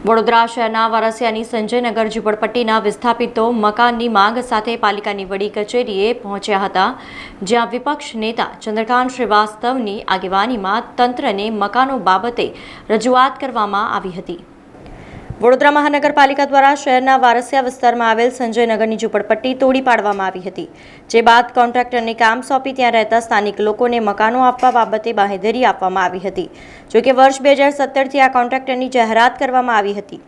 વડોદરા શહેરના વારસિયાની સંજયનગર ઝૂંપડપટ્ટીના વિસ્થાપિતો મકાનની માંગ સાથે પાલિકાની વડી કચેરીએ પહોંચ્યા હતા, જ્યાં વિપક્ષ નેતા ચંદ્રકાંત શ્રીવાસ્તવની આગેવાનીમાં તંત્રને મકાનો બાબતે રજૂઆત કરવામાં આવી હતી। વડોદરા મહાનગરપાલિકા દ્વારા શહેરના વારસિયા વિસ્તારમાં આવેલ સંજયનગરની ઝૂંપડપટ્ટી તોડી પાડવામાં આવી હતી, જે બાદ કોન્ટ્રાક્ટરને કામ સોંપી ત્યાં રહેતા સ્થાનિક લોકોને મકાનો આપવા બાબતે બાંહેધરી આપવામાં આવી હતી। જોકે વર્ષ 2017થી આ કોન્ટ્રાક્ટરની જાહેરાત કરવામાં આવી હતી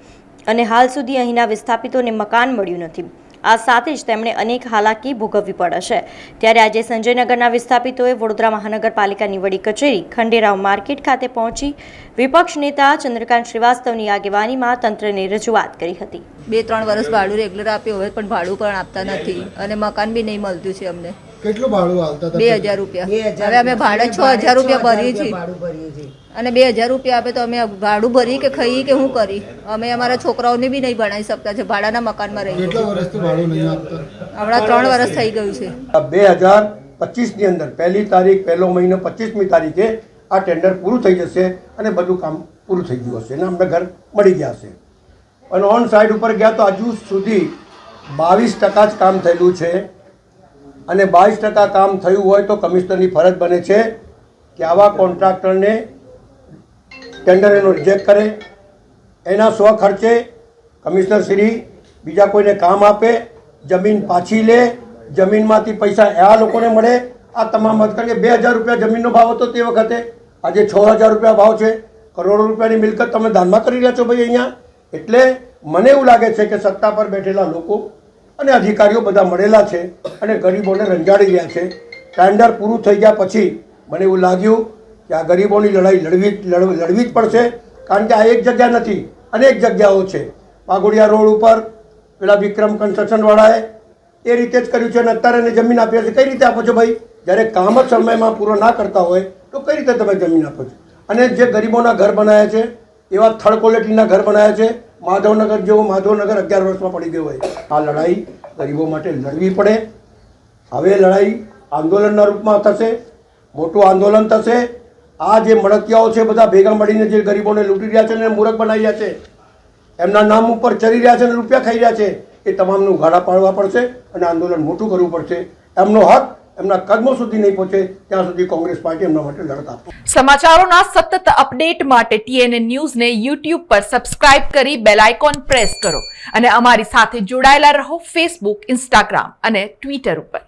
અને હાલ સુધી અહીંના વિસ્થાપિતોને મકાન મળ્યું નથી। આ સાથે જ તેમણે અનેક હાલાકી ભોગવવી પડે છે। ત્યારે આજે સંજયનગરના વિસ્થાપિતોએ વડોદરા મહાનગરપાલિકાની વડી કચેરી ખંડેરાવ માર્કેટ ખાતે પહોંચી વિપક્ષ નેતા ચંદ્રકાંત શ્રીવાસ્તવની આગેવાનીમાં તંત્રને રજૂઆત કરી હતી। 2-3 વર્ષ ભાડું રેગ્યુલર આપ્યું હોય પણ ભાડું પણ આપતા નથી અને મકાન બી નહીં મળતું છે અમને। કેટલું ભાડું આલતા હતા? 2000 રૂપિયા। હવે અમે ભાડે 6000 રૂપિયા ભરીએ છીએ અને 2000 રૂપિયા આપે તો અમે ભાડું ભરી કે ખાઈ કે શું કરી? અમે અમારા છોકરાઓને બી નહીં ભણાવી શકતા છે, ભાડાના મકાનમાં રહીએ। કેટલા વર્ષથી ભાડું નહીં આપતા? હમણાં 3 વર્ષ થઈ ગયું છે। 2025 ની અંદર પહેલી તારીખ પહેલો મહિનો 25મી તારીખે આ ટેન્ડર પૂરું થઈ જશે અને બધું કામ પૂરું થઈ ગયું હશે અને અમને ઘર મળી ગયા હશે। અને ઓન સાઇડ ઉપર ગયા તો હજુ સુધી 22% જ કામ થયેલું છે અને 22% કામ થયું હોય તો કમિશનરની ફરજ બને છે કે આવા કોન્ટ્રાક્ટરને ટેન્ડર એનો રિજેક્ટ કરે, એના સ્વખર્ચે કમિશનર શ્રી બીજા કોઈને કામ આપે, જમીન પાછી લે, જમીનમાંથી પૈસા આ લોકોને મળે। આ તમામ વાત કારણ કે 2000 રૂપિયા જમીનનો ભાવ હતો તે વખતે, આજે 6000 રૂપિયા ભાવ છે। કરોડો રૂપિયાની મિલકત તમે દાનમાં કરી રહ્યા છો ભાઈ અહીંયા। એટલે મને એવું લાગે છે કે સત્તા પર બેઠેલા લોકો અને અધિકારીઓ બધા મળેલા છે અને ગરીબોને રંજાડી રહ્યા છે। ટેન્ડર પૂરું થઈ ગયા પછી મને એવું લાગ્યું કે આ ગરીબોની લડાઈ લડવી જ પડશે, કારણ કે આ એક જગ્યા નથી, અનેક જગ્યાઓ છે। વાઘોડિયા રોડ ઉપર પેલા વિક્રમ કન્સ્ટ્રક્શનવાળાએ એ રીતે જ કર્યું છે અને અત્યારે એને જમીન આપી છે। કઈ રીતે આપો છો ભાઈ? જ્યારે કામ જ સમયમાં પૂરો ના કરતા હોય તો કઈ રીતે તમે જમીન આપો છો? અને જે ગરીબોના ઘર બનાવ્યા છે એવા થર્ડ ક્વોલિટીના ઘર બનાવ્યા છે। માધવનગર જેવો માધવનગર 11 વર્ષમાં પડી ગયો હોય। આ લડાઈ ગરીબો માટે લડવી પડે। હવે લડાઈ આંદોલનના રૂપમાં થશે, મોટું આંદોલન થશે। આ જે મળતિયાઓ છે બધા ભેગા મળીને જે ગરીબોને લૂંટી રહ્યા છે અને મૂરખ બનાવી રહ્યા છે, એમના નામ ઉપર ચડી રહ્યા છે અને રૂપિયા ખાઈ રહ્યા છે, એ તમામનું ગાળા પાડવા પડશે અને આંદોલન મોટું કરવું પડશે। એમનો હક એમના કદમો સુધી નહીં પહોંચે ત્યાં સુધી કોંગ્રેસ પાર્ટી એમના માટે લડત આપશે। સમાચારોના સતત અપડેટ માટે TNN ન્યૂઝને YouTube પર સબસ્ક્રાઇબ કરી બેલ આઇકોન પ્રેસ કરો અને અમારી સાથે જોડાયેલા રહો Facebook, Instagram અને Twitter ઉપર।